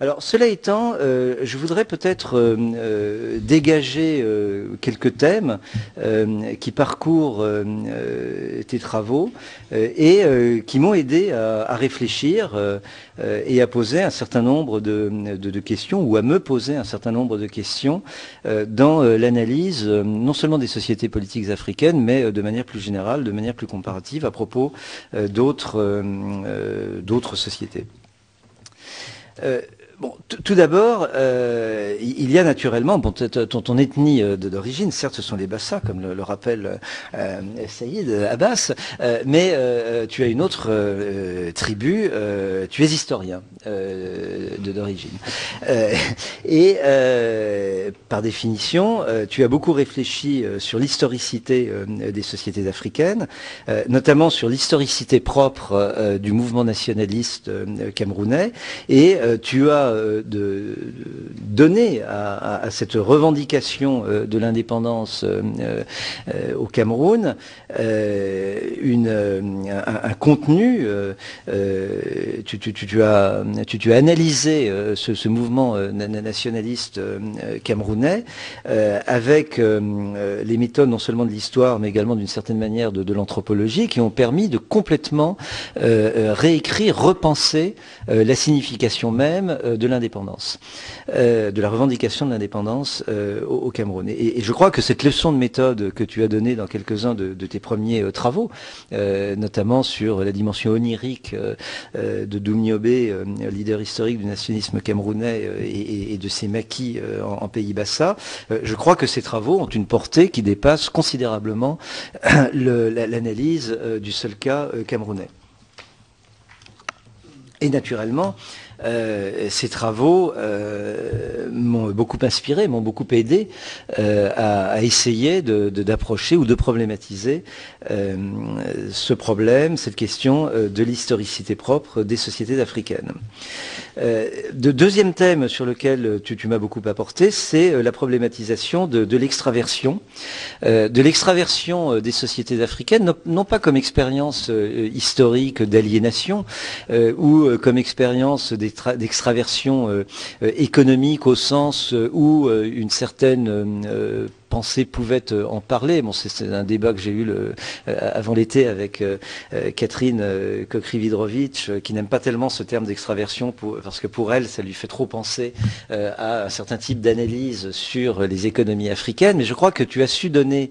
Alors, cela étant, je voudrais peut-être dégager quelques thèmes qui parcourent tes travaux et qui m'ont aidé à réfléchir et à poser un certain nombre de questions, ou à me poser un certain nombre de questions dans l'analyse non seulement des sociétés politiques africaines, mais de manière plus générale, de manière plus comparative à propos d'autres sociétés. Bon, tout d'abord, il y a naturellement ton ethnie d'origine. Certes, ce sont les Bassa, comme le rappelle Saïd Abbas, mais tu as une autre tribu. Tu es historien d'origine, et par définition, tu as beaucoup réfléchi sur l'historicité des sociétés africaines, notamment sur l'historicité propre du mouvement nationaliste camerounais, et tu as donné à cette revendication de l'indépendance au Cameroun un contenu. Tu as analysé ce mouvement nationaliste camerounais avec les méthodes non seulement de l'histoire mais également d'une certaine manière de l'anthropologie, qui ont permis de complètement réécrire, repenser la signification même de l'indépendance, de la revendication de l'indépendance au Cameroun. Et je crois que cette leçon de méthode que tu as donnée dans quelques-uns de tes premiers travaux, notamment sur la dimension onirique de Doumbouya, leader historique du nationalisme camerounais et de ses maquis en pays Bassa, je crois que ces travaux ont une portée qui dépasse considérablement l'analyse du seul cas camerounais. Et naturellement, ces travaux m'ont beaucoup inspiré, m'ont beaucoup aidé à essayer d'approcher ou de problématiser ce problème, cette question de l'historicité propre des sociétés africaines. Deuxième thème sur lequel tu m'as beaucoup apporté, c'est la problématisation de l'extraversion. De l'extraversion des sociétés africaines, non pas comme expérience historique d'aliénation ou comme expérience d'extraversion économique au sens où une certaine pensée pouvait en parler. Bon, c'est un débat que j'ai eu avant l'été avec Catherine Kokrividrovitch, qui n'aime pas tellement ce terme d'extraversion parce que pour elle, ça lui fait trop penser à un certain type d'analyse sur les économies africaines. Mais je crois que tu as su donner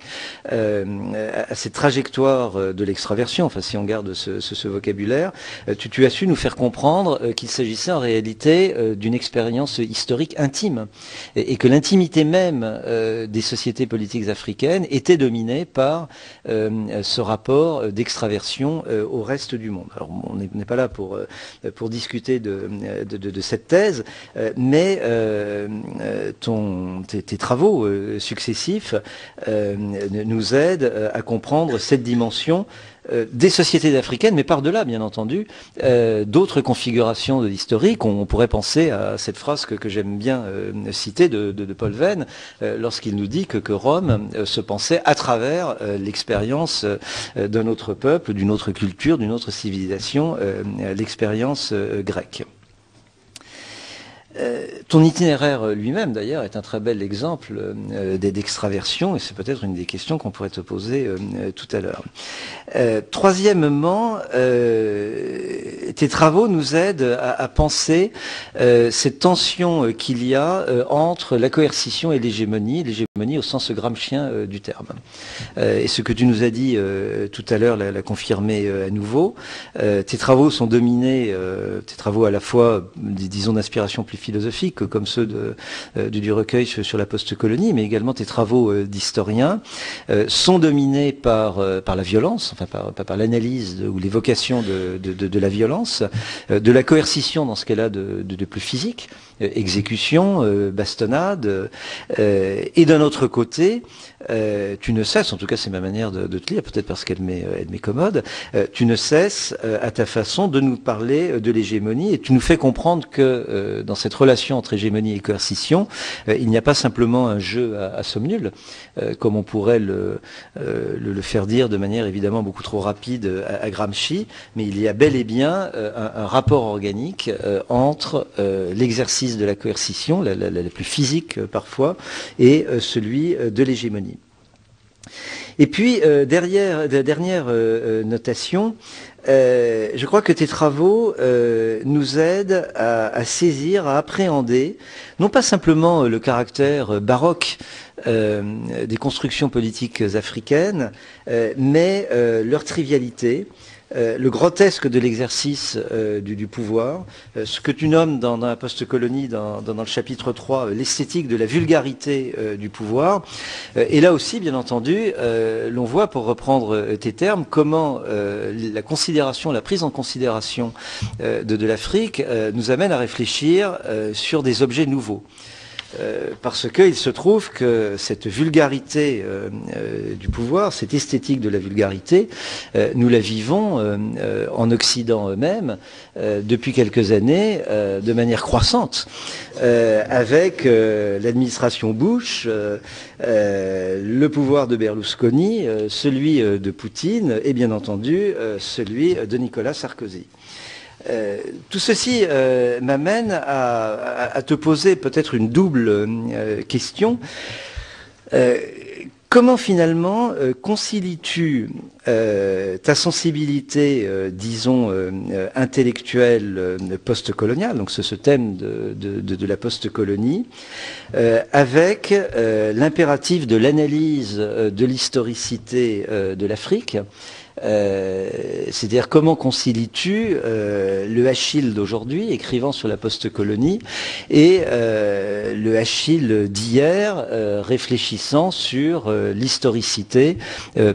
à cette trajectoire de l'extraversion, enfin si on garde ce vocabulaire, tu as su nous faire comprendre qu'il s'agissait en réalité d'une expérience historique intime, et que l'intimité même des sociétés politiques africaines était dominée par ce rapport d'extraversion au reste du monde. Alors on n'est pas là pour discuter de cette thèse, mais tes travaux successifs nous aident à comprendre cette dimension des sociétés africaines, mais par-delà, bien entendu, d'autres configurations de l'historique. On pourrait penser à cette phrase que j'aime bien citer de Paul Venn, lorsqu'il nous dit que Rome se pensait à travers l'expérience d'un autre peuple, d'une autre culture, d'une autre civilisation, l'expérience grecque. Ton itinéraire lui-même, d'ailleurs, est un très bel exemple d'extraversion, et c'est peut-être une des questions qu'on pourrait te poser tout à l'heure. Troisièmement, tes travaux nous aident à penser cette tension qu'il y a entre la coercition et l'hégémonie au sens gramscien du terme. Et ce que tu nous as dit tout à l'heure l'a confirmé à nouveau. Tes travaux sont dominés, tes travaux à la fois, disons, d'inspiration plus philosophique, comme ceux du recueil sur la post-colonie, mais également tes travaux d'historien, sont dominés par la violence, enfin par l'analyse ou l'évocation de la violence, de la coercition dans ce qu'elle a de plus physique, exécution, bastonnade, et d'un autre côté, tu ne cesses, en tout cas c'est ma manière de te lire, peut-être parce qu'elle m'est commode, tu ne cesses à ta façon de nous parler de l'hégémonie, et tu nous fais comprendre que dans cette relation entre hégémonie et coercition, il n'y a pas simplement un jeu à somme nulle, comme on pourrait le faire dire de manière évidemment beaucoup trop rapide à Gramsci, mais il y a bel et bien un rapport organique entre l'exercice de la coercition, la plus physique parfois, et celui de l'hégémonie. Et puis, dernière notation, je crois que tes travaux nous aident à saisir, à appréhender, non pas simplement le caractère baroque des constructions politiques africaines, mais leur trivialité, le grotesque de l'exercice du pouvoir, ce que tu nommes dans la post-colonie, dans le chapitre 3, l'esthétique de la vulgarité du pouvoir. Et là aussi, bien entendu, l'on voit, pour reprendre tes termes, comment la considération, la prise en considération de l'Afrique nous amène à réfléchir sur des objets nouveaux. Parce qu'il se trouve que cette vulgarité du pouvoir, cette esthétique de la vulgarité, nous la vivons en Occident même depuis quelques années de manière croissante, avec l'administration Bush, le pouvoir de Berlusconi, celui de Poutine et bien entendu celui de Nicolas Sarkozy. Tout ceci m'amène à te poser peut-être une double question. Comment finalement concilies-tu ta sensibilité, disons, intellectuelle post-coloniale, donc ce thème de la post-colonie, avec l'impératif de l'analyse de l'historicité de l'Afrique? C'est-à-dire comment concilies-tu le Achille d'aujourd'hui, écrivant sur la post-colonie, et le Achille d'hier, réfléchissant sur l'historicité,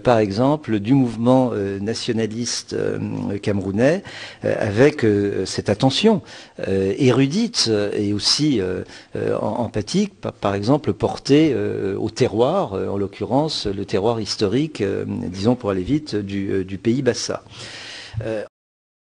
par exemple, du mouvement nationaliste camerounais, avec cette attention érudite et aussi empathique, par exemple, portée au terroir, en l'occurrence le terroir historique, disons pour aller vite, du pays Bassa.